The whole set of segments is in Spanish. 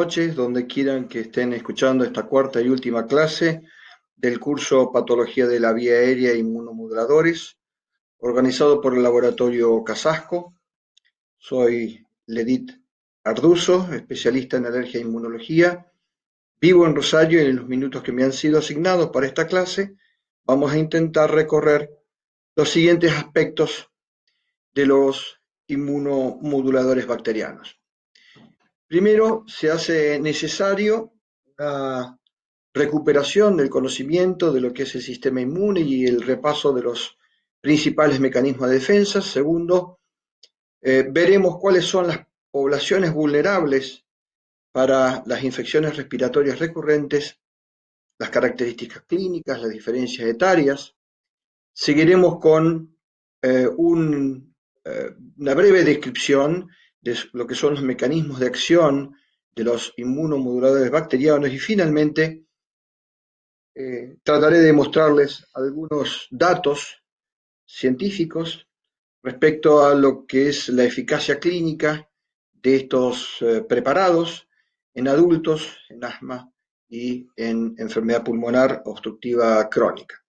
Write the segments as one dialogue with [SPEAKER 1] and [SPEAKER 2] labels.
[SPEAKER 1] noches, donde quieran que estén escuchando esta cuarta y última clase del curso Patología de la Vía Aérea e Inmunomoduladores, organizado por el Laboratorio Casasco. Soy Ledit Arduzo, especialista en alergia e inmunología. Vivo en Rosario y en los minutos que me han sido asignados para esta clase vamos a intentar recorrer los siguientes aspectos de los inmunomoduladores bacterianos. Primero, se hace necesario una recuperación del conocimiento de lo que es el sistema inmune y el repaso de los principales mecanismos de defensa. Segundo, veremos cuáles son las poblaciones vulnerables para las infecciones respiratorias recurrentes, las características clínicas, las diferencias etarias. Seguiremos con una breve descripción de lo que son los mecanismos de acción de los inmunomoduladores bacterianos y finalmente trataré de mostrarles algunos datos científicos respecto a lo que es la eficacia clínica de estos preparados en adultos, en asma y en enfermedad pulmonar obstructiva crónica.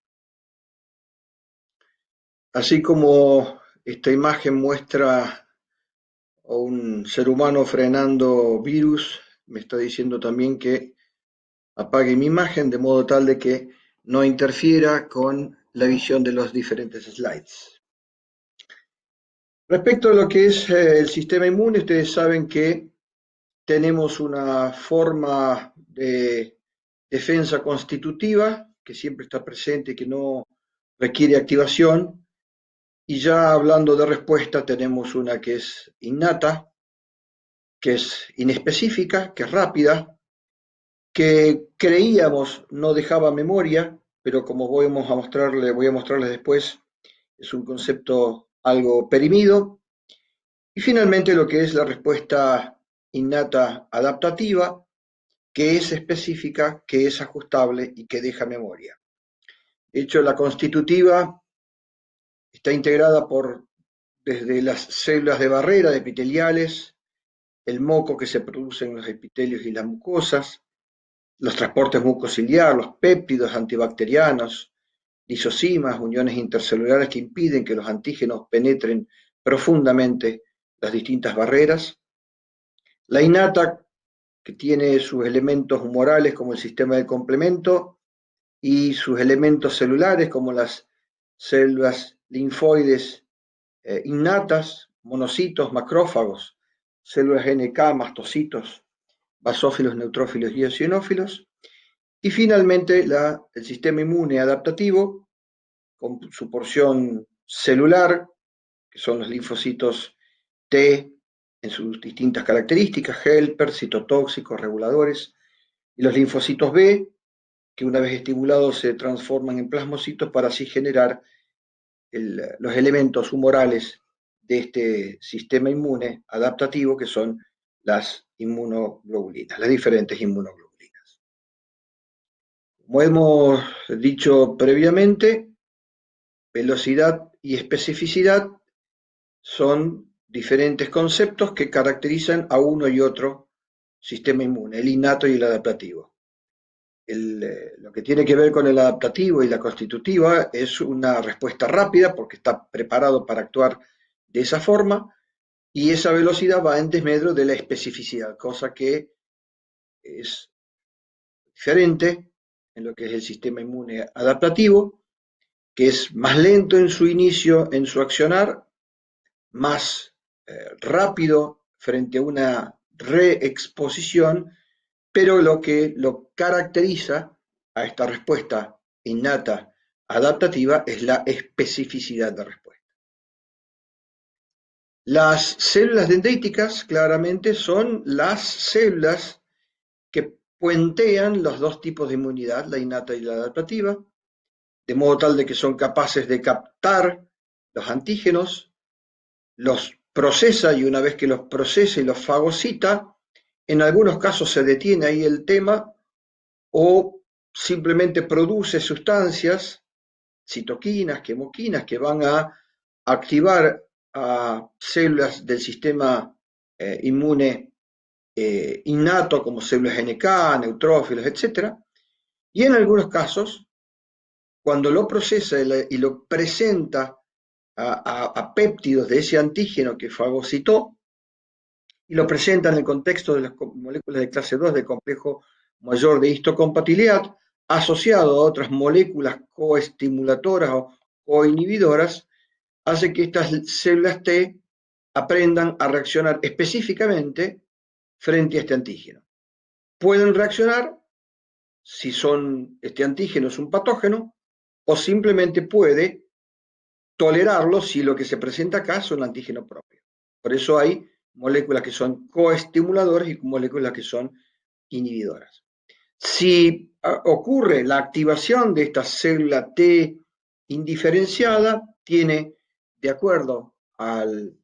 [SPEAKER 1] Así como esta imagen muestra a un ser humano frenando virus, me está diciendo también que apague mi imagen de modo tal de que no interfiera con la visión de los diferentes slides. Respecto a lo que es el sistema inmune, ustedes saben que tenemos una forma de defensa constitutiva que siempre está presente y que no requiere activación. Y ya hablando de respuesta, tenemos una que es innata, que es inespecífica, que es rápida, que creíamos no dejaba memoria, pero como voy a mostrarles después, es un concepto algo perimido. Y finalmente lo que es la respuesta innata adaptativa, que es específica, que es ajustable y que deja memoria. De hecho, la constitutiva está integrada desde las células de barrera de epiteliales, el moco que se produce en los epitelios y las mucosas, los transportes mucociliar, los péptidos antibacterianos, lisosimas, uniones intercelulares que impiden que los antígenos penetren profundamente las distintas barreras, la innata, que tiene sus elementos humorales como el sistema de complemento y sus elementos celulares como las células linfoides innatas, monocitos, macrófagos, células NK, mastocitos, basófilos, neutrófilos y eosinófilos, y finalmente el sistema inmune adaptativo, con su porción celular, que son los linfocitos T en sus distintas características, helper, citotóxicos, reguladores, y los linfocitos B, que una vez estimulados se transforman en plasmocitos para así generar los elementos humorales de este sistema inmune adaptativo, que son las inmunoglobulinas, las diferentes inmunoglobulinas. Como hemos dicho previamente, velocidad y especificidad son diferentes conceptos que caracterizan a uno y otro sistema inmune, el innato y el adaptativo. Lo que tiene que ver con el adaptativo y la constitutiva es una respuesta rápida porque está preparado para actuar de esa forma y esa velocidad va en desmedro de la especificidad, cosa que es diferente en lo que es el sistema inmune adaptativo, que es más lento en su inicio, en su accionar, más rápido frente a una reexposición, pero lo que lo caracteriza a esta respuesta innata adaptativa es la especificidad de respuesta. Las células dendríticas claramente son las células que puentean los dos tipos de inmunidad, la innata y la adaptativa, de modo tal de que son capaces de captar los antígenos, los procesa y una vez que los procesa y los fagocita, en algunos casos se detiene ahí el tema o simplemente produce sustancias, citoquinas, quimoquinas, que van a activar a células del sistema inmune innato como células NK, neutrófilos, etcétera. Y en algunos casos, cuando lo procesa y lo presenta a péptidos de ese antígeno que fagocitó y lo presenta en el contexto de las moléculas de clase 2 del complejo mayor de histocompatibilidad, asociado a otras moléculas coestimuladoras o coinhibidoras, hace que estas células T aprendan a reaccionar específicamente frente a este antígeno. Pueden reaccionar si este antígeno es un patógeno o simplemente puede tolerarlo si lo que se presenta acá es un antígeno propio. Por eso hay moléculas que son coestimuladoras y moléculas que son inhibidoras. Si ocurre la activación de esta célula T indiferenciada, tiene, de acuerdo al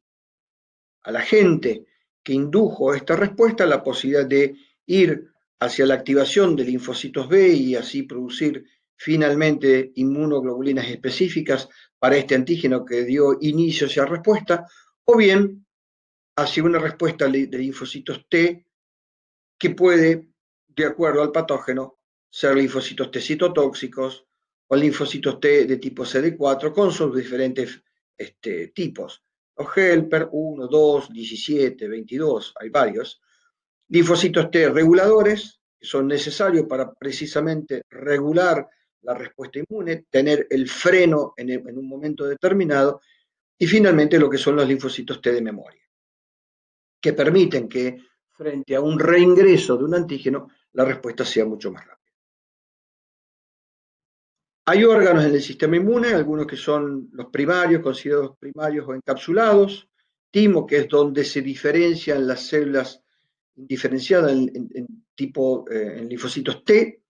[SPEAKER 1] agente que indujo esta respuesta, la posibilidad de ir hacia la activación de linfocitos B y así producir finalmente inmunoglobulinas específicas para este antígeno que dio inicio a esa respuesta, o bien hacia una respuesta de linfocitos T que puede, de acuerdo al patógeno, ser linfocitos T citotóxicos o linfocitos T de tipo CD4 con sus diferentes tipos. Los helper 1, 2, 17, 22, hay varios. Linfocitos T reguladores, que son necesarios para precisamente regular la respuesta inmune, tener el freno en un momento determinado, y finalmente lo que son los linfocitos T de memoria, que permiten que frente a un reingreso de un antígeno, la respuesta sea mucho más rápida. Hay órganos en el sistema inmune, algunos que son los primarios, considerados primarios o encapsulados, timo, que es donde se diferencian las células diferenciadas en linfocitos T,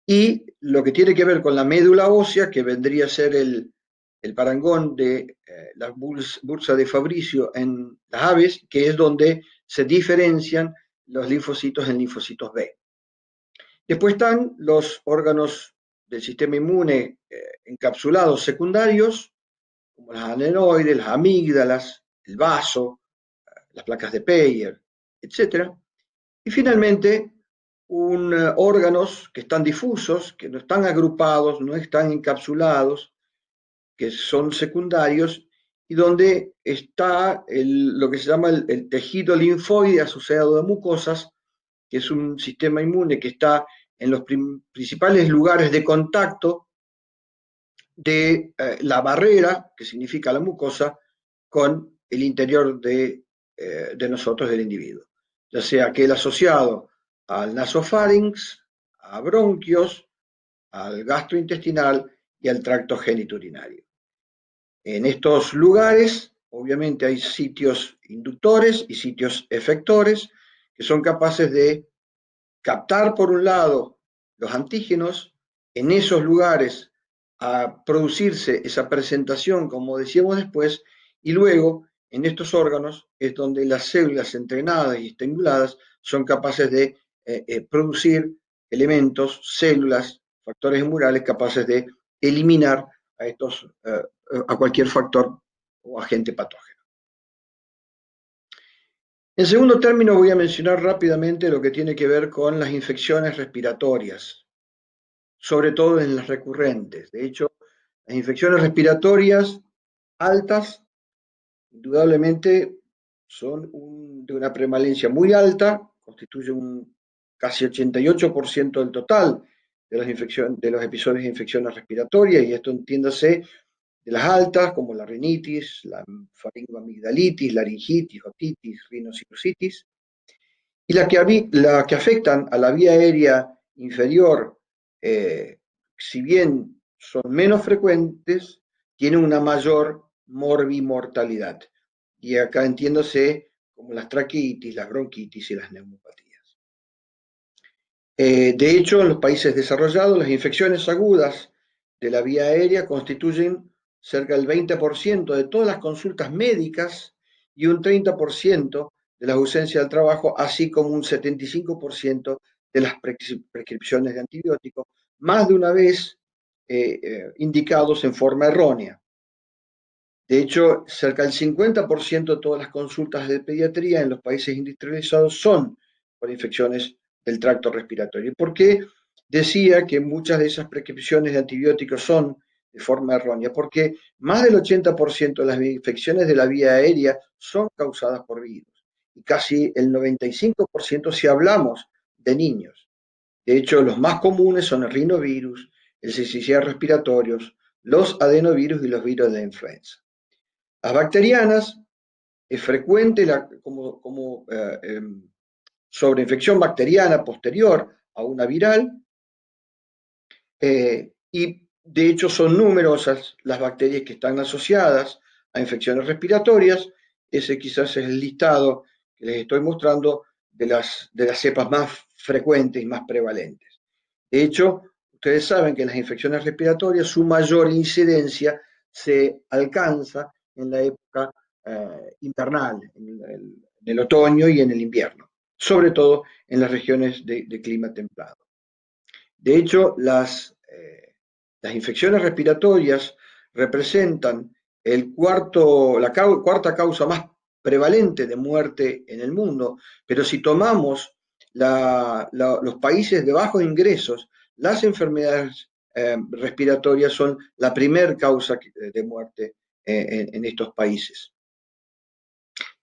[SPEAKER 1] y lo que tiene que ver con la médula ósea, que vendría a ser el parangón de la bursa de Fabricio en las aves, que es donde se diferencian los linfocitos en linfocitos B. Después están los órganos del sistema inmune encapsulados secundarios, como las adenoides, las amígdalas, el vaso, las placas de Peyer, etc. Y finalmente, órganos que están difusos, que no están agrupados, no están encapsulados, que son secundarios, y donde está lo que se llama el tejido linfoide asociado a mucosas, que es un sistema inmune que está en los principales lugares de contacto de la barrera, que significa la mucosa, con el interior de nosotros, del individuo. Ya sea aquel asociado al nasofarinx, a bronquios, al gastrointestinal y al tracto genitourinario. En estos lugares, obviamente, hay sitios inductores y sitios efectores que son capaces de captar, por un lado, los antígenos, en esos lugares a producirse esa presentación, como decíamos después, y luego en estos órganos es donde las células entrenadas y estimuladas son capaces de producir elementos, células, factores inmunes capaces de eliminar a cualquier factor o agente patógeno. En segundo término, voy a mencionar rápidamente lo que tiene que ver con las infecciones respiratorias, sobre todo en las recurrentes. De hecho, las infecciones respiratorias altas, indudablemente, son de una prevalencia muy alta, constituye un casi 88% del total de los episodios de infecciones respiratorias, y esto entiéndase de las altas, como la rinitis, la faringoamigdalitis, laringitis, otitis, rinosinusitis, y la que afectan a la vía aérea inferior, si bien son menos frecuentes, tienen una mayor morbimortalidad. Y acá entiéndose como las traquitis, las bronquitis y las neumopatías. De hecho, en los países desarrollados, las infecciones agudas de la vía aérea constituyen cerca del 20% de todas las consultas médicas y un 30% de las ausencias del trabajo, así como un 75% de las prescripciones de antibióticos, más de una vez indicados en forma errónea. De hecho, cerca del 50% de todas las consultas de pediatría en los países industrializados son por infecciones del tracto respiratorio. ¿Y por qué decía que muchas de esas prescripciones de antibióticos son de forma errónea? Porque más del 80% de las infecciones de la vía aérea son causadas por virus y casi el 95% si hablamos de niños. De hecho, los más comunes son el rinovirus, el sincicial respiratorios, los adenovirus y los virus de influenza. Las bacterianas es frecuente como sobreinfección bacteriana posterior a una viral y de hecho son numerosas las bacterias que están asociadas a infecciones respiratorias. Ese quizás es el listado que les estoy mostrando de las cepas más frecuentes y más prevalentes. De hecho, ustedes saben que en las infecciones respiratorias su mayor incidencia se alcanza en la época invernal, en el otoño y en el invierno, sobre todo en las regiones de clima templado. De hecho, las infecciones respiratorias representan la cuarta causa más prevalente de muerte en el mundo, pero si tomamos los países de bajos ingresos, las enfermedades respiratorias son la primer causa de muerte en estos países.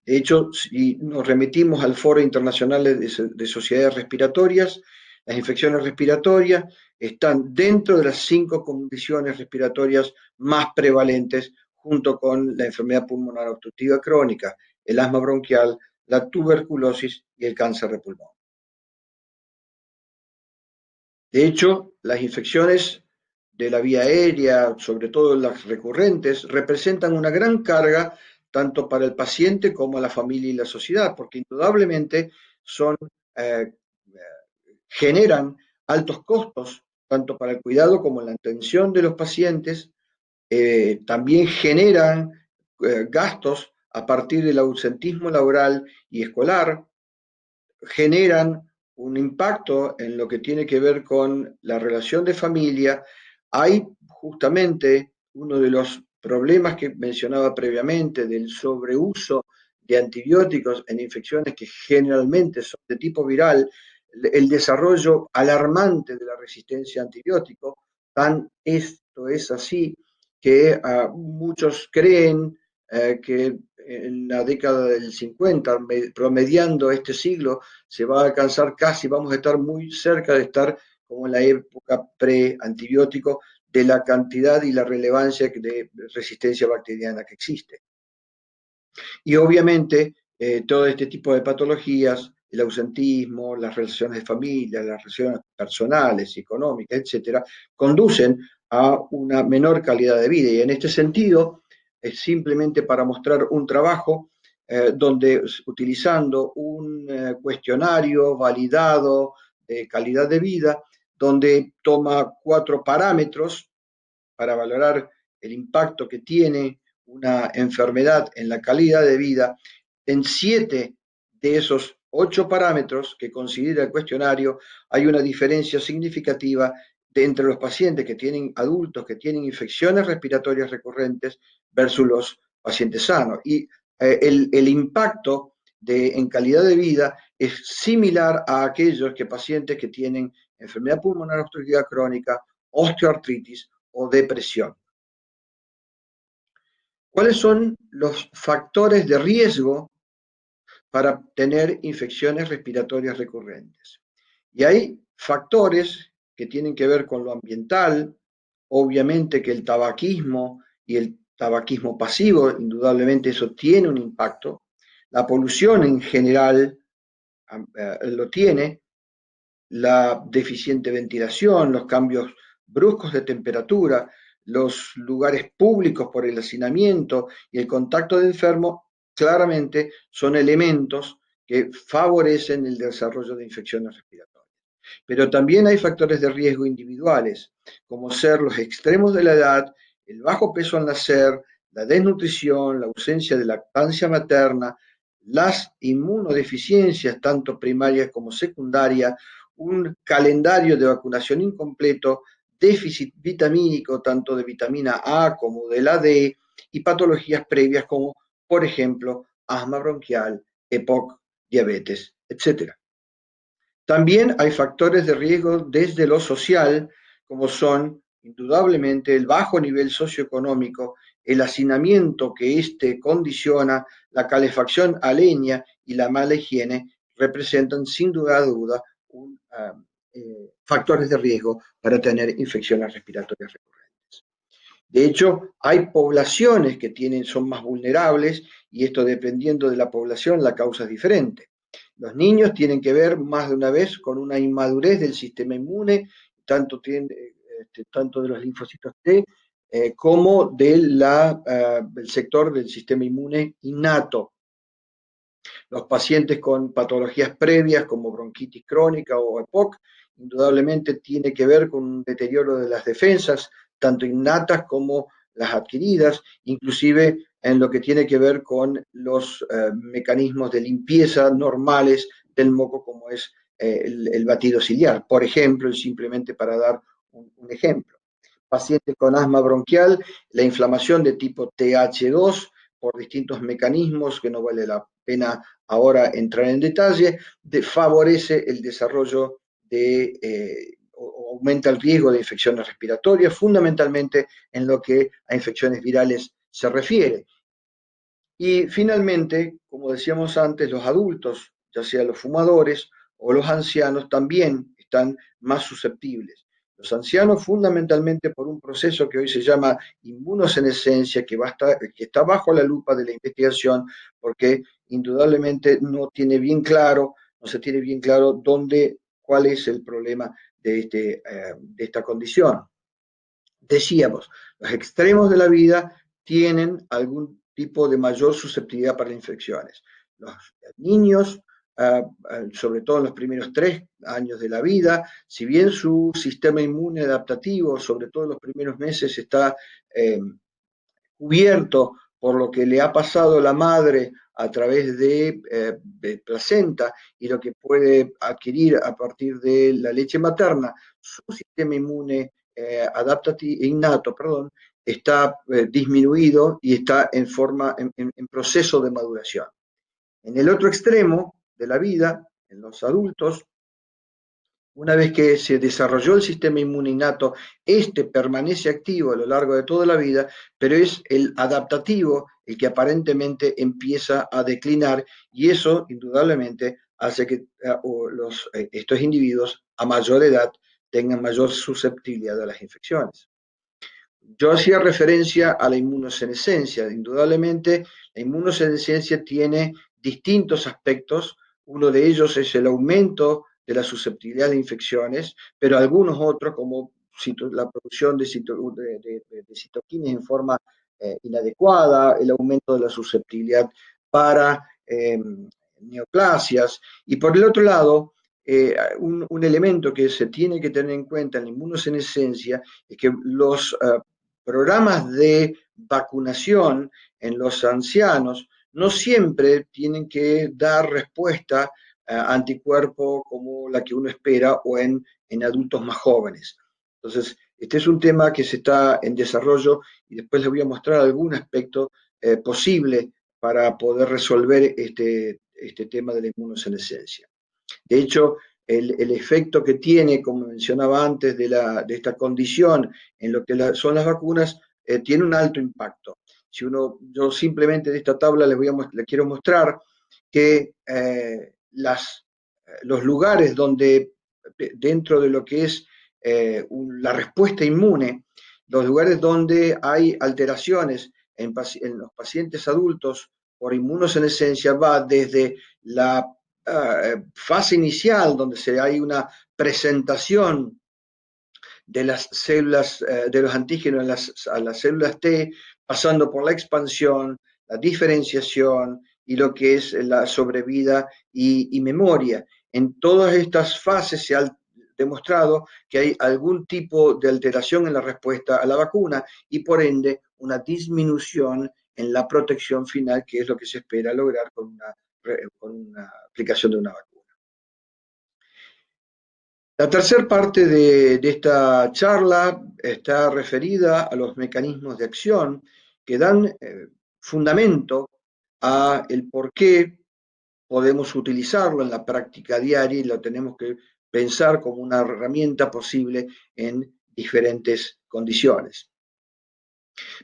[SPEAKER 1] De hecho, si nos remitimos al Foro Internacional de Sociedades Respiratorias, las infecciones respiratorias están dentro de las 5 condiciones respiratorias más prevalentes, junto con la enfermedad pulmonar obstructiva crónica, el asma bronquial, la tuberculosis y el cáncer de pulmón. De hecho, las infecciones de la vía aérea, sobre todo las recurrentes, representan una gran carga tanto para el paciente como a la familia y la sociedad, porque indudablemente son, eh, generan altos costos tanto para el cuidado como la atención de los pacientes, también generan gastos a partir del ausentismo laboral y escolar, generan un impacto en lo que tiene que ver con la relación de familia. Hay justamente uno de los problemas que mencionaba previamente del sobreuso de antibióticos en infecciones que generalmente son de tipo viral, el desarrollo alarmante de la resistencia a antibióticos. Esto es así que muchos creen que en la década del 50, promediando este siglo, se va a alcanzar casi, vamos a estar muy cerca de estar como en la época pre-antibiótico, de la cantidad y la relevancia de resistencia bacteriana que existe. Y obviamente todo este tipo de patologías, el ausentismo, las relaciones de familia, las relaciones personales, económicas, etcétera, conducen a una menor calidad de vida. Y en este sentido, es simplemente para mostrar un trabajo donde utilizando un cuestionario validado de calidad de vida, donde toma 4 parámetros para valorar el impacto que tiene una enfermedad en la calidad de vida. En 7 de esos 8 parámetros que considera el cuestionario hay una diferencia significativa entre los pacientes que tienen, adultos que tienen infecciones respiratorias recurrentes versus los pacientes sanos. Y el impacto en calidad de vida es similar a aquellos pacientes que tienen enfermedad pulmonar obstructiva crónica, osteoartritis o depresión. ¿Cuáles son los factores de riesgo para tener infecciones respiratorias recurrentes? Y hay factores que tienen que ver con lo ambiental, obviamente que el tabaquismo y el tabaquismo pasivo, indudablemente eso tiene un impacto, la polución en general lo tiene, la deficiente ventilación, los cambios bruscos de temperatura, los lugares públicos por el hacinamiento y el contacto de enfermos, claramente son elementos que favorecen el desarrollo de infecciones respiratorias. Pero también hay factores de riesgo individuales, como ser los extremos de la edad, el bajo peso al nacer, la desnutrición, la ausencia de lactancia materna, las inmunodeficiencias, tanto primarias como secundarias, un calendario de vacunación incompleto, déficit vitamínico, tanto de vitamina A como de la D, y patologías previas como, por ejemplo, asma bronquial, EPOC, diabetes, etc. También hay factores de riesgo desde lo social, como son indudablemente el bajo nivel socioeconómico, el hacinamiento que éste condiciona, la calefacción a leña y la mala higiene representan sin duda factores de riesgo para tener infecciones respiratorias recurrentes. De hecho, hay poblaciones que son más vulnerables y esto dependiendo de la población, la causa es diferente. Los niños tienen que ver más de una vez con una inmadurez del sistema inmune, tanto de los linfocitos T como del sector del sistema inmune innato. Los pacientes con patologías previas como bronquitis crónica o EPOC, indudablemente tiene que ver con un deterioro de las defensas, tanto innatas como las adquiridas, inclusive en lo que tiene que ver con los mecanismos de limpieza normales del moco, como es el batido ciliar, por ejemplo, simplemente para dar un ejemplo. Pacientes con asma bronquial, la inflamación de tipo TH2 por distintos mecanismos que no vale la pena ahora entrar en detalle, favorece el desarrollo o aumenta el riesgo de infecciones respiratorias, fundamentalmente en lo que a infecciones virales se refiere. Y finalmente, como decíamos antes, los adultos, ya sea los fumadores o los ancianos, también están más susceptibles. Los ancianos fundamentalmente por un proceso que hoy se llama inmunosenescencia, que está bajo la lupa de la investigación, porque indudablemente no se tiene bien claro cuál es el problema de esta condición. Decíamos, los extremos de la vida tienen algún tipo de mayor susceptibilidad para infecciones. Los niños, sobre todo en los primeros 3 años de la vida, si bien su sistema inmune adaptativo, sobre todo en los primeros meses, está cubierto por lo que le ha pasado la madre a través de placenta y lo que puede adquirir a partir de la leche materna, su sistema inmune innato, está disminuido y está en proceso de maduración. En el otro extremo de la vida, en los adultos, una vez que se desarrolló el sistema inmune innato, este permanece activo a lo largo de toda la vida, pero es el adaptativo el que aparentemente empieza a declinar y eso indudablemente hace que estos individuos a mayor edad tengan mayor susceptibilidad a las infecciones. Yo hacía referencia a la inmunosenescencia. Indudablemente, la inmunosenescencia tiene distintos aspectos. Uno de ellos es el aumento de la susceptibilidad de infecciones, pero algunos otros, como la producción de citoquinas en forma inadecuada, el aumento de la susceptibilidad para neoplasias. Y por el otro lado, un elemento que se tiene que tener en cuenta en la inmunosenescencia es que los programas de vacunación en los ancianos no siempre tienen que dar respuesta anticuerpo como la que uno espera o en adultos más jóvenes. Entonces, este es un tema que se está en desarrollo y después les voy a mostrar algún aspecto posible para poder resolver este tema de la inmunosenescencia. De hecho, el efecto que tiene, como mencionaba antes, de esta condición en lo que son las vacunas, tiene un alto impacto. Yo simplemente de esta tabla les quiero mostrar que los lugares donde, dentro de lo que es la respuesta inmune, los lugares donde hay alteraciones en los pacientes adultos por inmunosenescencia va desde la fase inicial, donde hay una presentación de las células, de los antígenos a las células T, pasando por la expansión, la diferenciación y lo que es la sobrevida y memoria. En todas estas fases se ha demostrado que hay algún tipo de alteración en la respuesta a la vacuna y por ende una disminución en la protección final, que es lo que se espera lograr con una aplicación de una vacuna. La tercera parte de esta charla está referida a los mecanismos de acción que dan fundamento a el por qué podemos utilizarlo en la práctica diaria y lo tenemos que pensar como una herramienta posible en diferentes condiciones.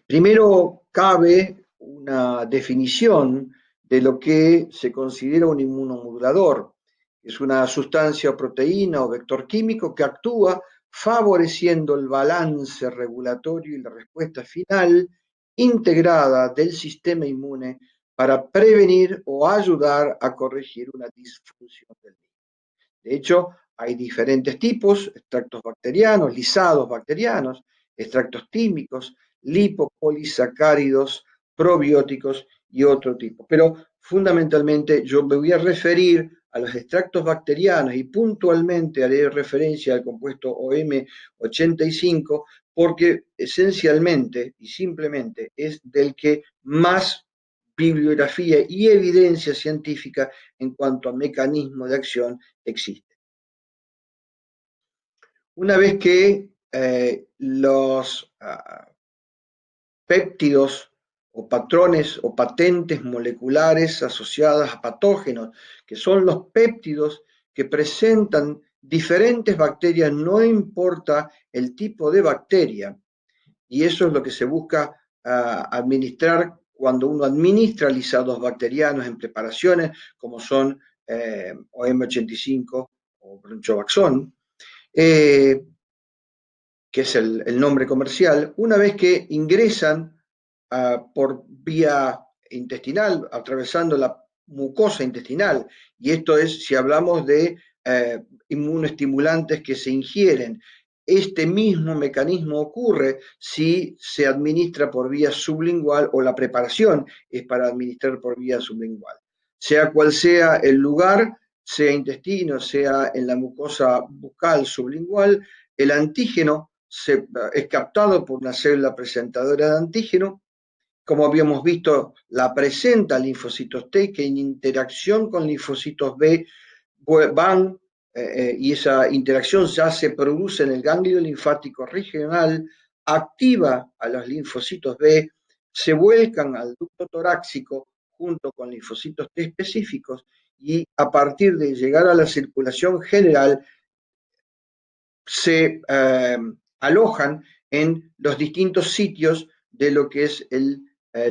[SPEAKER 1] Primero, cabe una definición de lo que se considera un inmunomodulador. Es una sustancia o proteína o vector químico que actúa favoreciendo el balance regulatorio y la respuesta final integrada del sistema inmune para prevenir o ayudar a corregir una disfunción del mismo. De hecho, hay diferentes tipos: extractos bacterianos, lisados bacterianos, extractos químicos, lipopolisacáridos, probióticos y otro tipo. Pero fundamentalmente yo me voy a referir a los extractos bacterianos y puntualmente haré referencia al compuesto OM85 porque esencialmente y simplemente es del que más bibliografía y evidencia científica en cuanto a mecanismo de acción existe. Una vez que los péptidos o patrones o patentes moleculares asociadas a patógenos, que son los péptidos que presentan diferentes bacterias, no importa el tipo de bacteria, y eso es lo que se busca administrar cuando uno administra lisados bacterianos en preparaciones como son OM85 o Bronchovaxón, eh, que es el nombre comercial. Una vez que ingresan por vía intestinal, atravesando la mucosa intestinal, y esto es si hablamos de inmunoestimulantes que se ingieren. Este mismo mecanismo ocurre si se administra por vía sublingual o la preparación es para administrar por vía sublingual. Sea cual sea el lugar, sea intestino, sea en la mucosa bucal sublingual, el antígeno es captado por una célula presentadora de antígeno. Como habíamos visto, la presenta linfocitos T que en interacción con linfocitos B van y esa interacción ya se produce en el ganglio linfático regional, activa a los linfocitos B, se vuelcan al ducto torácico junto con linfocitos T específicos y a partir de llegar a la circulación general se alojan en los distintos sitios de lo que es el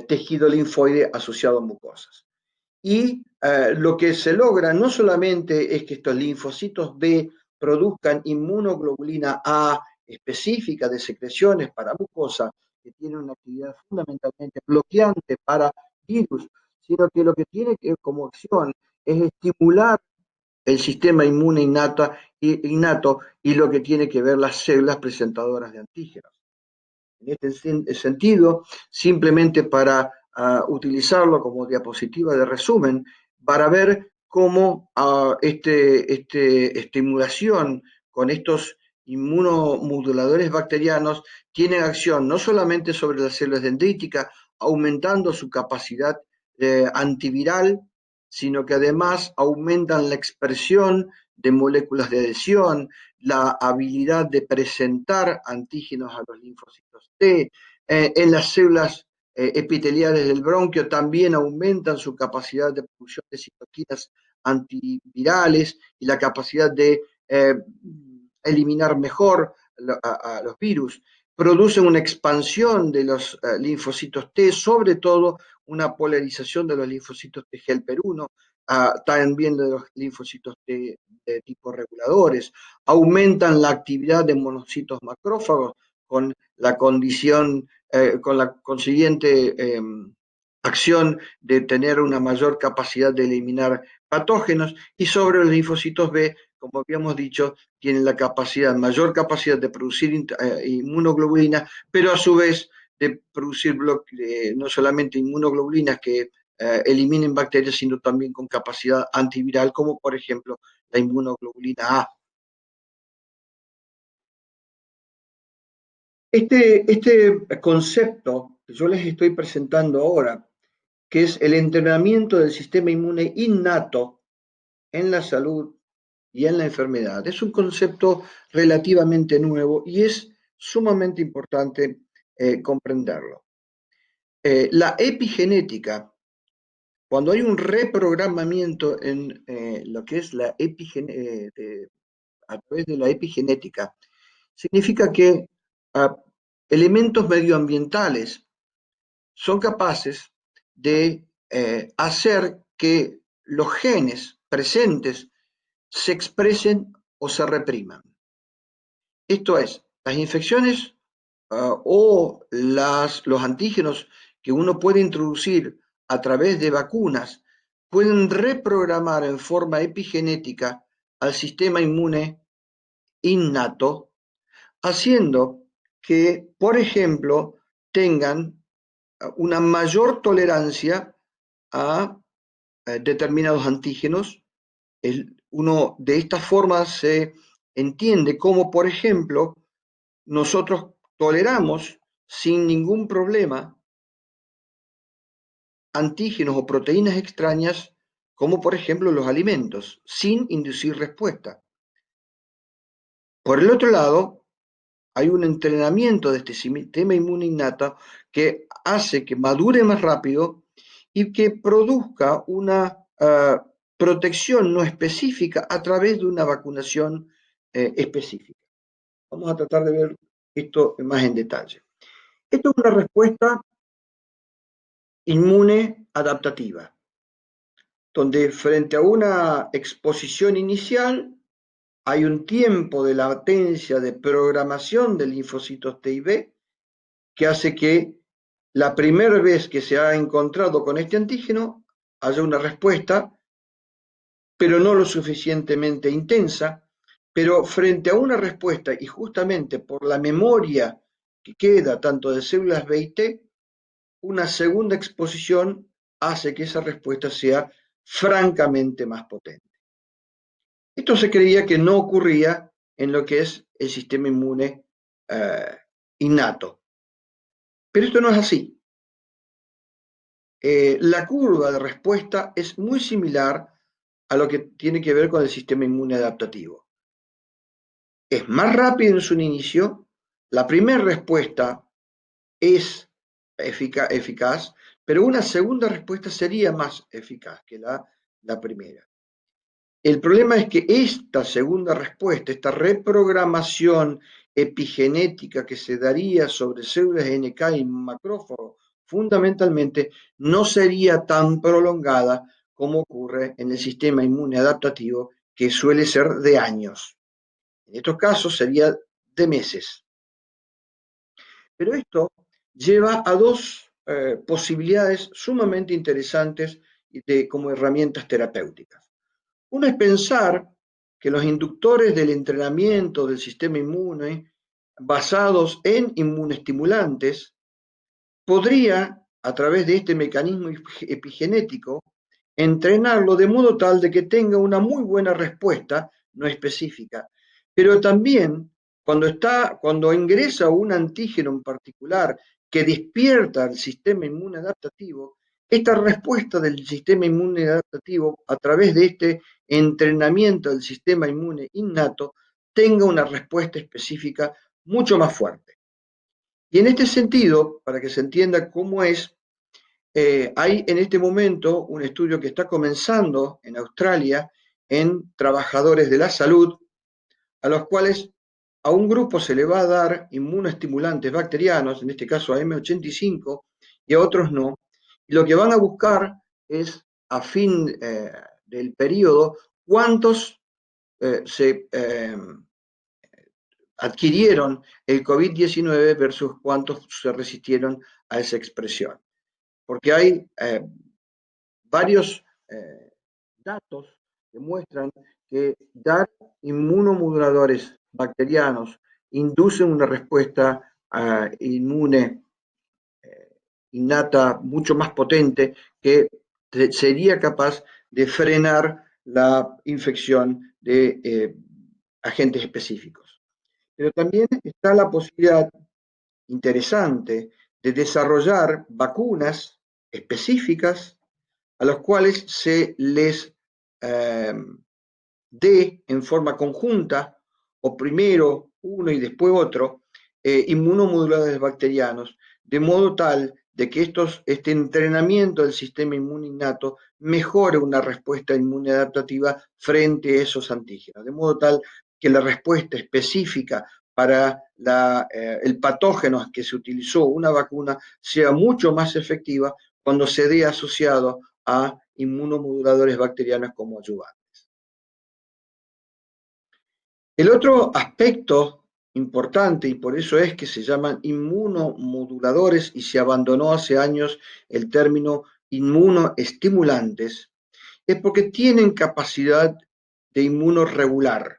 [SPEAKER 1] tejido linfoide asociado a mucosas. Y lo que se logra no solamente es que estos linfocitos B produzcan inmunoglobulina A específica de secreciones para mucosa, que tiene una actividad fundamentalmente bloqueante para virus, sino que lo que tiene que, como acción es estimular el sistema inmune innato y lo que tiene que ver las células presentadoras de antígenos. En este sentido, simplemente para utilizarlo como diapositiva de resumen, para ver cómo esta estimulación con estos inmunomoduladores bacterianos tienen acción no solamente sobre las células dendríticas, aumentando su capacidad antiviral, sino que además aumentan la expresión de moléculas de adhesión, la habilidad de presentar antígenos a los linfocitos T. En las células epiteliales del bronquio también aumentan su capacidad de producción de citoquinas antivirales y la capacidad de eliminar mejor a los virus. Producen una expansión de los linfocitos T, sobre todo una polarización de los linfocitos T helper 1, también de los linfocitos T de tipo reguladores, aumentan la actividad de monocitos macrófagos con la condición, con la consiguiente acción de tener una mayor capacidad de eliminar patógenos, y sobre los linfocitos B, como habíamos dicho, tienen la mayor capacidad de producir inmunoglobulina, pero a su vez de producir no solamente inmunoglobulinas que eliminen bacterias, sino también con capacidad antiviral, como por ejemplo la inmunoglobulina A. Este concepto que yo les estoy presentando ahora, que es el entrenamiento del sistema inmune innato en la salud y en la enfermedad, es un concepto relativamente nuevo y es sumamente importante comprenderlo. La epigenética cuando hay un reprogramamiento en lo que es a través de la epigenética, significa que ah, elementos medioambientales son capaces de hacer que los genes presentes se expresen o se repriman. Esto es, las infecciones o los antígenos que uno puede introducir a través de vacunas pueden reprogramar en forma epigenética al sistema inmune innato, haciendo que, por ejemplo, tengan una mayor tolerancia a determinados antígenos. Uno de estas formas se entiende como, por ejemplo, nosotros toleramos sin ningún problema antígenos o proteínas extrañas, como por ejemplo los alimentos, sin inducir respuesta. Por el otro lado, hay un entrenamiento de este sistema inmune innato que hace que madure más rápido y que produzca una protección no específica a través de una vacunación específica. Vamos a tratar de ver esto más en detalle. Esto es una respuesta inmune adaptativa, donde frente a una exposición inicial hay un tiempo de latencia de programación de linfocitos T y B que hace que la primera vez que se ha encontrado con este antígeno haya una respuesta, pero no lo suficientemente intensa, pero frente a una respuesta y justamente por la memoria que queda tanto de células B y T, una segunda exposición hace que esa respuesta sea francamente más potente. Esto se creía que no ocurría en lo que es el sistema inmune innato, pero esto no es así. La curva de respuesta es muy similar a lo que tiene que ver con el sistema inmune adaptativo. Es más rápido en su inicio, la primera respuesta es eficaz, pero una segunda respuesta sería más eficaz que la primera. El problema es que esta segunda respuesta, esta reprogramación epigenética que se daría sobre células NK y macrófagos, fundamentalmente no sería tan prolongada como ocurre en el sistema inmune adaptativo, que suele ser de años. En estos casos sería de meses. Pero esto lleva a dos posibilidades sumamente interesantes como herramientas terapéuticas. Uno es pensar que los inductores del entrenamiento del sistema inmune basados en inmunoestimulantes podría, a través de este mecanismo epigenético, entrenarlo de modo tal de que tenga una muy buena respuesta no específica, pero también cuando ingresa un antígeno en particular que despierta el sistema inmune adaptativo, esta respuesta del sistema inmune adaptativo a través de este entrenamiento del sistema inmune innato tenga una respuesta específica mucho más fuerte. Y en este sentido, para que se entienda cómo es, hay en este momento un estudio que está comenzando en Australia en trabajadores de la salud, a los cuales a un grupo se le va a dar inmunoestimulantes bacterianos, en este caso a M85, y a otros no. Y lo que van a buscar es, a fin del periodo, cuántos se adquirieron el COVID-19 versus cuántos se resistieron a esa expresión. Porque hay varios datos que muestran que dar inmunomoduladores bacterianos inducen una respuesta inmune innata mucho más potente que sería capaz de frenar la infección de agentes específicos. Pero también está la posibilidad interesante de desarrollar vacunas específicas a los cuales se les dé en forma conjunta, o primero uno y después otro, inmunomoduladores bacterianos, de modo tal de que este entrenamiento del sistema inmune innato mejore una respuesta inmune adaptativa frente a esos antígenos, de modo tal que la respuesta específica para el patógeno que se utilizó una vacuna sea mucho más efectiva cuando se dé asociado a inmunomoduladores bacterianos como ayudantes. El otro aspecto importante, y por eso es que se llaman inmunomoduladores y se abandonó hace años el término inmunoestimulantes, es porque tienen capacidad de inmunorregular.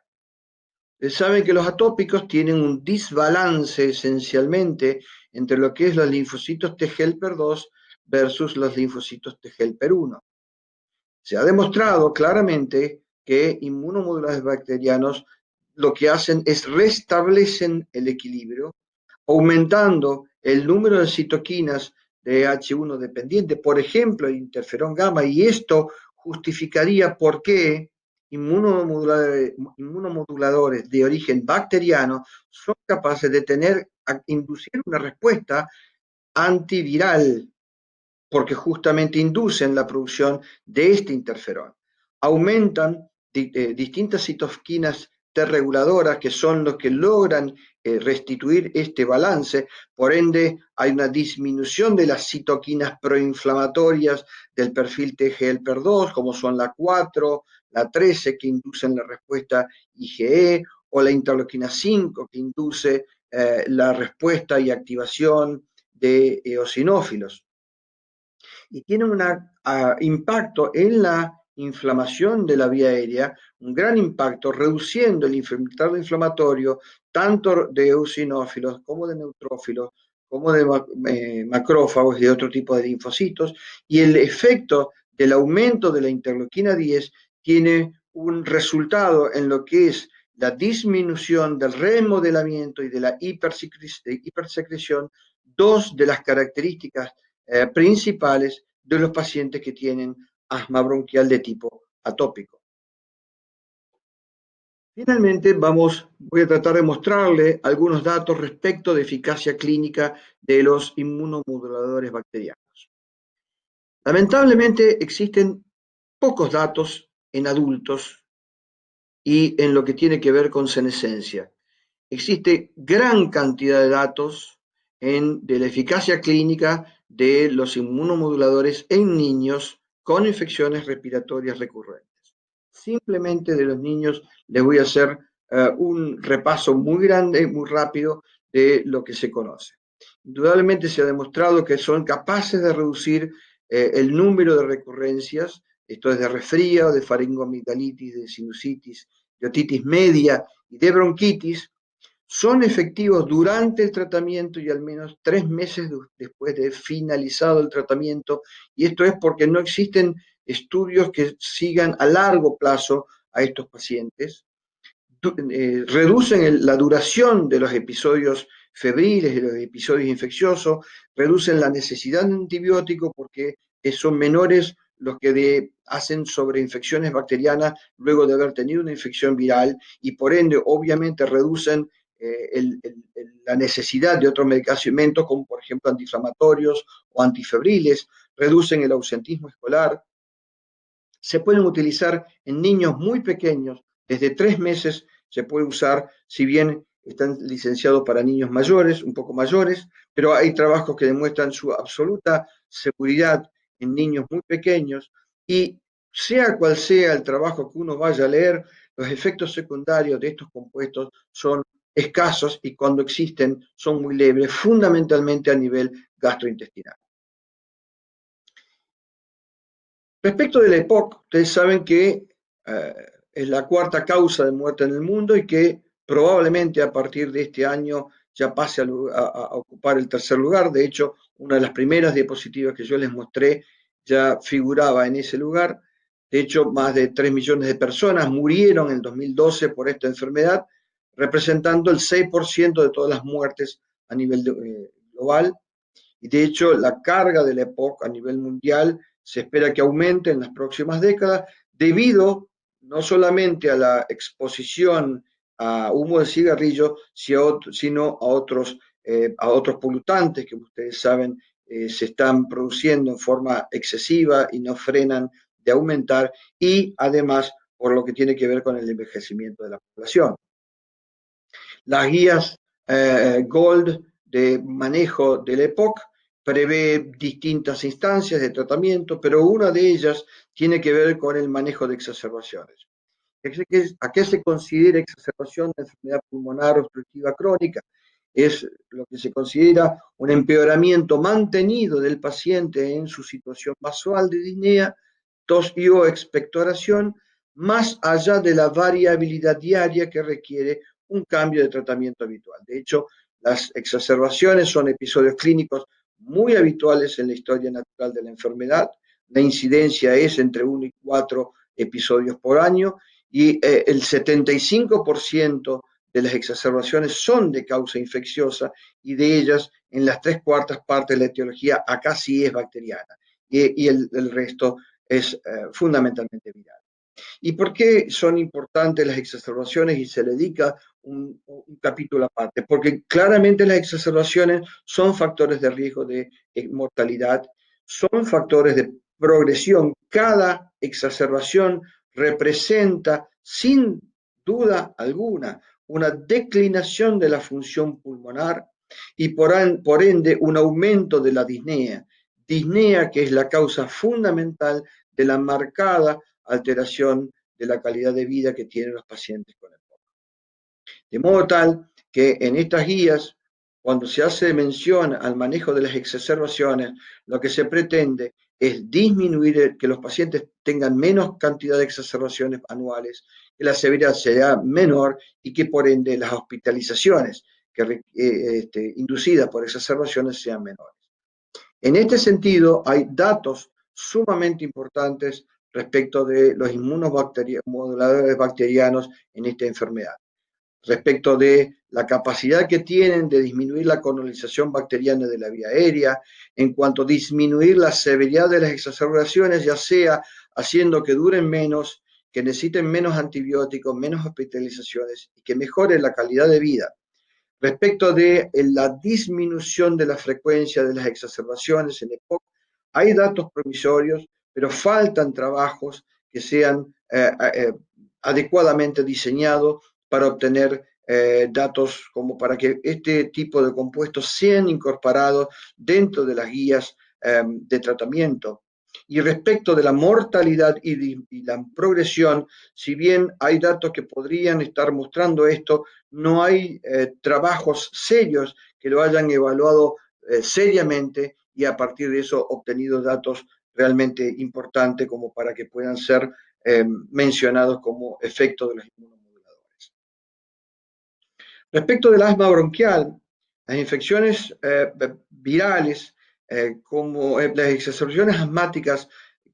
[SPEAKER 1] Saben que los atópicos tienen un desbalance esencialmente entre lo que es los linfocitos T helper 2 versus los linfocitos T helper 1. Se ha demostrado claramente que inmunomoduladores bacterianos lo que hacen es restablecen el equilibrio, aumentando el número de citoquinas de H1 dependiente, por ejemplo, el interferón gamma, y esto justificaría por qué inmunomoduladores de origen bacteriano son capaces de inducir una respuesta antiviral, porque justamente inducen la producción de este interferón. Aumentan distintas citoquinas T reguladoras que son los que logran restituir este balance, por ende hay una disminución de las citoquinas proinflamatorias del perfil T helper 2, como son la 4, la 13, que inducen la respuesta IgE, o la interleuquina 5, que induce la respuesta y activación de eosinófilos. Y tiene un impacto en la inflamación de la vía aérea, un gran impacto, reduciendo el infiltrado inflamatorio tanto de eosinófilos como de neutrófilos, como de macrófagos y de otro tipo de linfocitos, y el efecto del aumento de la interleuquina 10 tiene un resultado en lo que es la disminución del remodelamiento y de la hipersecreción, dos de las características principales de los pacientes que tienen asma bronquial de tipo atópico. Finalmente, voy a tratar de mostrarle algunos datos respecto de eficacia clínica de los inmunomoduladores bacterianos. Lamentablemente existen pocos datos en adultos y en lo que tiene que ver con senescencia. Existe gran cantidad de datos de la eficacia clínica de los inmunomoduladores en niños con infecciones respiratorias recurrentes. Simplemente de los niños les voy a hacer un repaso muy grande, muy rápido de lo que se conoce. Indudablemente se ha demostrado que son capaces de reducir el número de recurrencias, esto es de resfrío, de faringoamigdalitis, de sinusitis, de otitis media y de bronquitis. Son efectivos durante el tratamiento y al menos 3 meses después de finalizado el tratamiento, y esto es porque no existen estudios que sigan a largo plazo a estos pacientes. Reducen la duración de los episodios febriles, de los episodios infecciosos, reducen la necesidad de antibiótico porque son menores los que hacen sobreinfecciones bacterianas luego de haber tenido una infección viral, y por ende obviamente reducen la necesidad de otros medicamentos como por ejemplo antiinflamatorios o antifebriles, reducen el ausentismo escolar. Se pueden utilizar en niños muy pequeños, desde 3 meses se puede usar, si bien están licenciados para niños mayores, un poco mayores, pero hay trabajos que demuestran su absoluta seguridad en niños muy pequeños, y sea cual sea el trabajo que uno vaya a leer, los efectos secundarios de estos compuestos son escasos y cuando existen son muy leves, fundamentalmente a nivel gastrointestinal. Respecto de la EPOC, ustedes saben que es la 4ª causa de muerte en el mundo y que probablemente a partir de este año ya pase a ocupar el 3er lugar. De hecho, una de las primeras diapositivas que yo les mostré ya figuraba en ese lugar. De hecho, más de 3 millones de personas murieron en el 2012 por esta enfermedad, representando el 6% de todas las muertes a nivel global. Y de hecho, la carga de la EPOC a nivel mundial se espera que aumente en las próximas décadas debido no solamente a la exposición a humo de cigarrillo, sino a otros polutantes que ustedes saben se están produciendo en forma excesiva y no frenan de aumentar, y además por lo que tiene que ver con el envejecimiento de la población. Las guías Gold de manejo del EPOC prevé distintas instancias de tratamiento, pero una de ellas tiene que ver con el manejo de exacerbaciones. ¿A qué se considera exacerbación de enfermedad pulmonar obstructiva crónica? Es lo que se considera un empeoramiento mantenido del paciente en su situación vasual de disnea, tos y o expectoración, más allá de la variabilidad diaria que requiere un cambio de tratamiento habitual. De hecho, las exacerbaciones son episodios clínicos muy habituales en la historia natural de la enfermedad. La incidencia es entre 1 y 4 episodios por año, y el 75% de las exacerbaciones son de causa infecciosa, y de ellas en las 3/4 partes de la etiología acá sí es bacteriana, y el resto es fundamentalmente viral. ¿Y por qué son importantes las exacerbaciones y se le dedica un capítulo aparte? Porque claramente las exacerbaciones son factores de riesgo de mortalidad, son factores de progresión. Cada exacerbación representa, sin duda alguna, una declinación de la función pulmonar y por ende un aumento de la disnea. Disnea que es la causa fundamental de la marcada alteración de la calidad de vida que tienen los pacientes con el EPOC. De modo tal que en estas guías, cuando se hace mención al manejo de las exacerbaciones, lo que se pretende es disminuir, que los pacientes tengan menos cantidad de exacerbaciones anuales, que la severidad sea menor y que por ende las hospitalizaciones inducidas por exacerbaciones sean menores. En este sentido, hay datos sumamente importantes respecto de los inmunomoduladores bacterianos en esta enfermedad, respecto de la capacidad que tienen de disminuir la colonización bacteriana de la vía aérea, en cuanto a disminuir la severidad de las exacerbaciones, ya sea haciendo que duren menos, que necesiten menos antibióticos, menos hospitalizaciones y que mejoren la calidad de vida. Respecto de la disminución de la frecuencia de las exacerbaciones en EPOC, hay datos promisorios, pero faltan trabajos que sean adecuadamente diseñados para obtener datos como para que este tipo de compuestos sean incorporados dentro de las guías de tratamiento. Y respecto de la mortalidad y la progresión, si bien hay datos que podrían estar mostrando esto, no hay trabajos serios que lo hayan evaluado seriamente y a partir de eso obtenido datos realmente importantes como para que puedan ser mencionados como efecto de los inmunomoduladores. Respecto del asma bronquial, las infecciones virales como las exacerbaciones asmáticas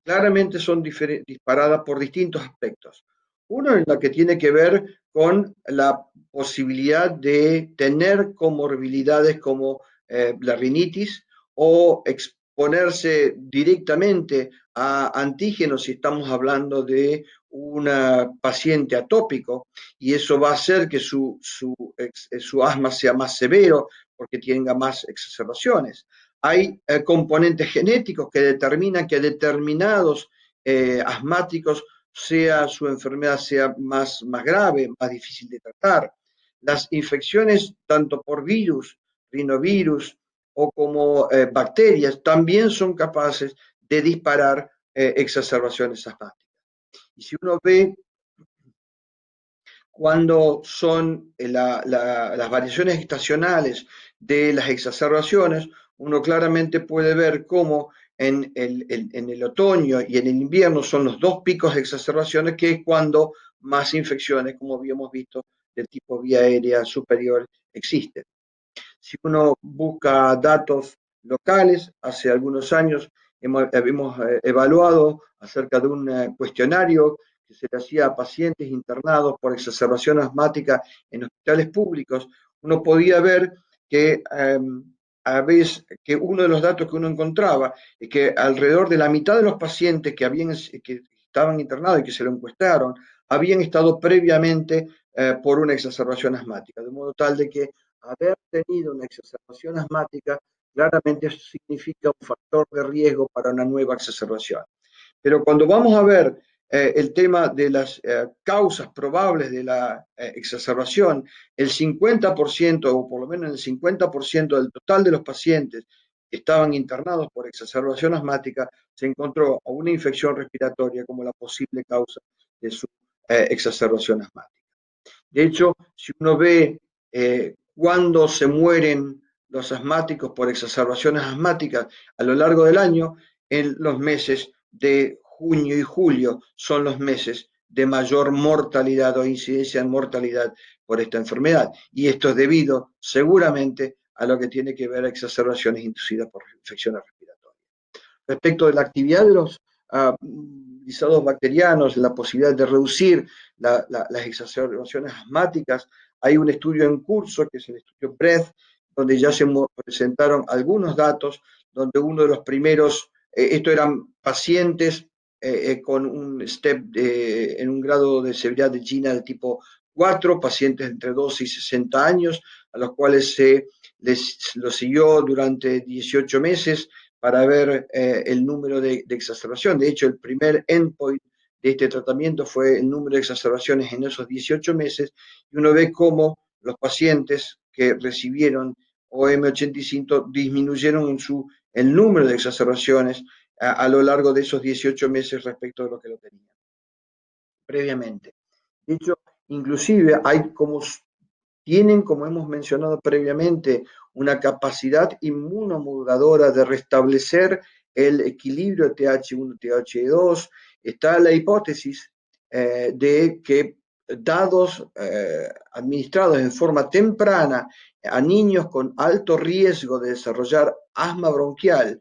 [SPEAKER 1] claramente son disparadas por distintos aspectos. Uno es la que tiene que ver con la posibilidad de tener comorbilidades como la rinitis o exponerse directamente a antígenos si estamos hablando de un paciente atópico, y eso va a hacer que su asma sea más severo porque tenga más exacerbaciones. Hay componentes genéticos que determinan que determinados asmáticos su enfermedad sea más grave, más difícil de tratar. Las infecciones, tanto por virus, rinovirus o como bacterias, también son capaces de disparar exacerbaciones asmáticas. Y si uno ve cuando son las variaciones estacionales de las exacerbaciones, uno claramente puede ver cómo en el otoño y en el invierno son los dos picos de exacerbaciones, que es cuando más infecciones, como habíamos visto, del tipo vía aérea superior existen. Si uno busca datos locales, hace algunos años hemos evaluado acerca de un cuestionario que se le hacía a pacientes internados por exacerbación asmática en hospitales públicos. Uno podía ver que a veces que uno de los datos que uno encontraba es que alrededor de la mitad de los pacientes que estaban internados y que se lo encuestaron habían estado previamente por una exacerbación asmática, de modo tal de que haber tenido una exacerbación asmática claramente significa un factor de riesgo para una nueva exacerbación. Pero cuando vamos a ver el tema de las causas probables de la exacerbación, el 50% o por lo menos el 50% del total de los pacientes que estaban internados por exacerbación asmática se encontró a una infección respiratoria como la posible causa de su exacerbación asmática. De hecho, si uno ve cuándo se mueren los asmáticos por exacerbaciones asmáticas a lo largo del año, en los meses de junio y julio son los meses de mayor mortalidad o incidencia en mortalidad por esta enfermedad. Y esto es debido seguramente a lo que tiene que ver a exacerbaciones inducidas por infecciones respiratorias. Respecto de la actividad de los lisados bacterianos, la posibilidad de reducir las exacerbaciones asmáticas, hay un estudio en curso, que es el estudio BREATH, donde ya se presentaron algunos datos, donde uno de los primeros, esto eran pacientes con un STEP en un grado de severidad de GINA de tipo 4, pacientes entre 12 y 60 años, a los cuales se los siguió durante 18 meses para ver el número de exacerbación. De hecho, el primer endpoint de este tratamiento fue el número de exacerbaciones en esos 18 meses, y uno ve cómo los pacientes que recibieron OM85 disminuyeron el número de exacerbaciones a lo largo de esos 18 meses respecto de lo que lo tenían previamente. De hecho, inclusive tienen, como hemos mencionado previamente, una capacidad inmunomoduladora de restablecer el equilibrio TH1-TH2. Está la hipótesis de que dados administrados en forma temprana a niños con alto riesgo de desarrollar asma bronquial,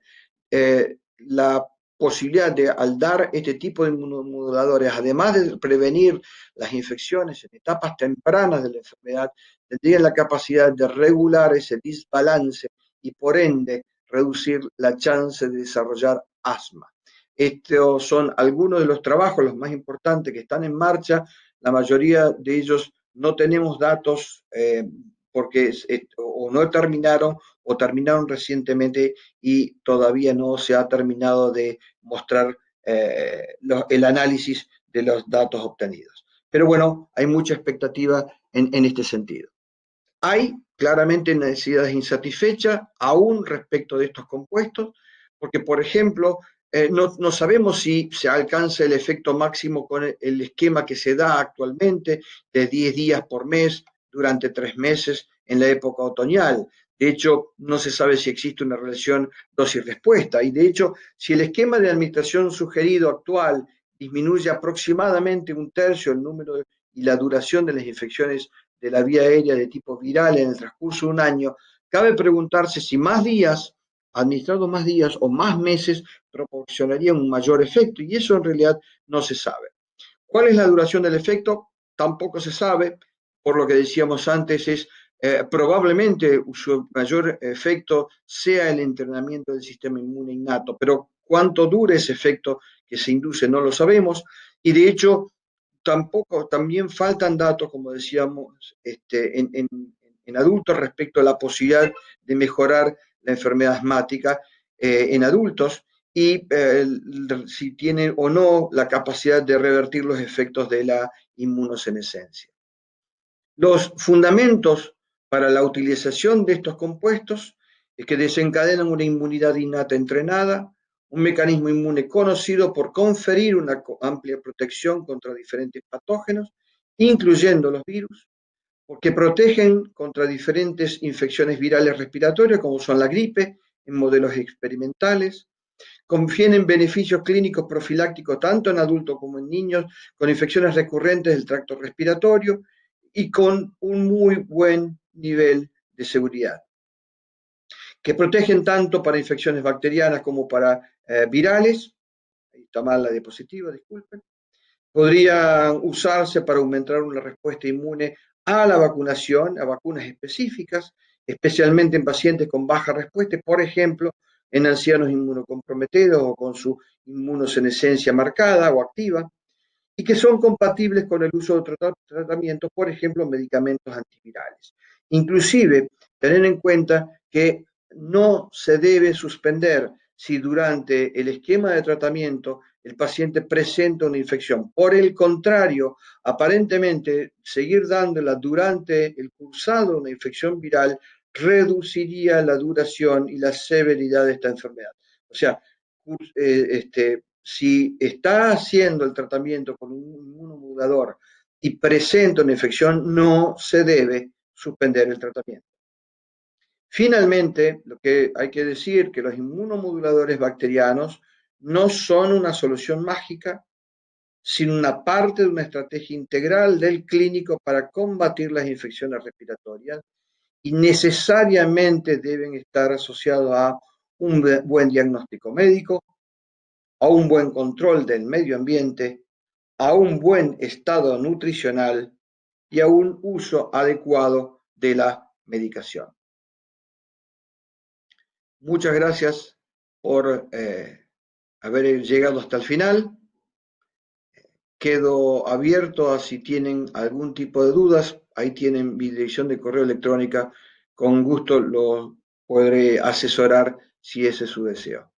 [SPEAKER 1] la posibilidad de, al dar este tipo de inmunomoduladores, además de prevenir las infecciones en etapas tempranas de la enfermedad, tendrían la capacidad de regular ese desbalance y por ende reducir la chance de desarrollar asma. Estos son algunos de los trabajos, los más importantes, que están en marcha. La mayoría de ellos no tenemos datos porque o no terminaron o terminaron recientemente y todavía no se ha terminado de mostrar el análisis de los datos obtenidos. Pero bueno, hay mucha expectativa en este sentido. Hay claramente necesidades insatisfechas aún respecto de estos compuestos, porque, por ejemplo, no sabemos si se alcanza el efecto máximo con el esquema que se da actualmente de 10 días por mes durante 3 meses en la época otoñal. De hecho, no se sabe si existe una relación dosis-respuesta. Y de hecho, si el esquema de administración sugerido actual disminuye aproximadamente un tercio el número y la duración de las infecciones de la vía aérea de tipo viral en el transcurso de un año, cabe preguntarse si más días, administrados más días o más meses, proporcionarían un mayor efecto, y eso en realidad no se sabe. ¿Cuál es la duración del efecto? Tampoco se sabe. Por lo que decíamos antes, probablemente su mayor efecto sea el entrenamiento del sistema inmune innato, pero cuánto dure ese efecto que se induce no lo sabemos, y de hecho también faltan datos, como decíamos, en adultos respecto a la posibilidad de mejorar la enfermedad asmática en adultos, y si tienen o no la capacidad de revertir los efectos de la inmunosenescencia. Los fundamentos para la utilización de estos compuestos es que desencadenan una inmunidad innata entrenada, un mecanismo inmune conocido por conferir una amplia protección contra diferentes patógenos, incluyendo los virus, porque protegen contra diferentes infecciones virales respiratorias, como son la gripe, en modelos experimentales, confieren beneficios clínicos profilácticos tanto en adultos como en niños con infecciones recurrentes del tracto respiratorio y con un muy buen nivel de seguridad, que protegen tanto para infecciones bacterianas como para virales. Ahí está mal la diapositiva, disculpen. Podrían usarse para aumentar una respuesta inmune a la vacunación, a vacunas específicas, especialmente en pacientes con baja respuesta, por ejemplo, en ancianos inmunocomprometidos o con su inmunosenescencia marcada o activa, y que son compatibles con el uso de otros tratamientos, por ejemplo, medicamentos antivirales. Inclusive, tener en cuenta que no se debe suspender si durante el esquema de tratamiento el paciente presenta una infección. Por el contrario, aparentemente, seguir dándola durante el cursado de una infección viral reduciría la duración y la severidad de esta enfermedad. O sea, si está haciendo el tratamiento con un inmunomodulador y presenta una infección, no se debe suspender el tratamiento. Finalmente, lo que hay que decir que los inmunomoduladores bacterianos no son una solución mágica, sino una parte de una estrategia integral del clínico para combatir las infecciones respiratorias y necesariamente deben estar asociados a un buen diagnóstico médico, a un buen control del medio ambiente, a un buen estado nutricional y a un uso adecuado de la medicación. Muchas gracias por haber llegado hasta el final. Quedo abierto a si tienen algún tipo de dudas. Ahí tienen mi dirección de correo electrónica. Con gusto los podré asesorar si ese es su deseo.